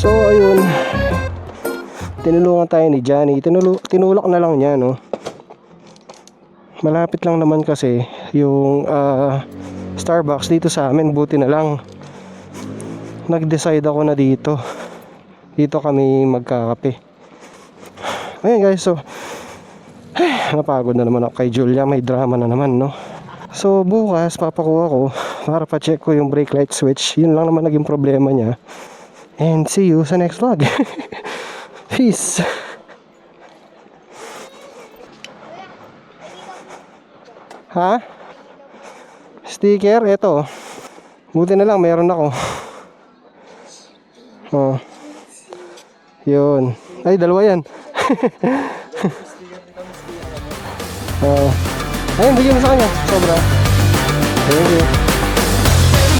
So ayun, tinulungan tayo ni Johnny. Tinulak na lang niya, no. Malapit lang naman kasi yung Starbucks dito sa amin. Buti na lang nag-decide ako na dito kami magkakape. Ayun guys, so napagod na naman ako kay Julia. May drama na naman, no. So bukas papakuha ko para pa-check ko yung brake light switch. Yun lang naman naging problema niya. And see you sa next vlog. Peace. Ha? Sticker? Ito. Buti na lang meron ako. Oh. Yun. Ay, dalawa yan. Ayun, bigyan mo sa kanya. Sobra. Thank you.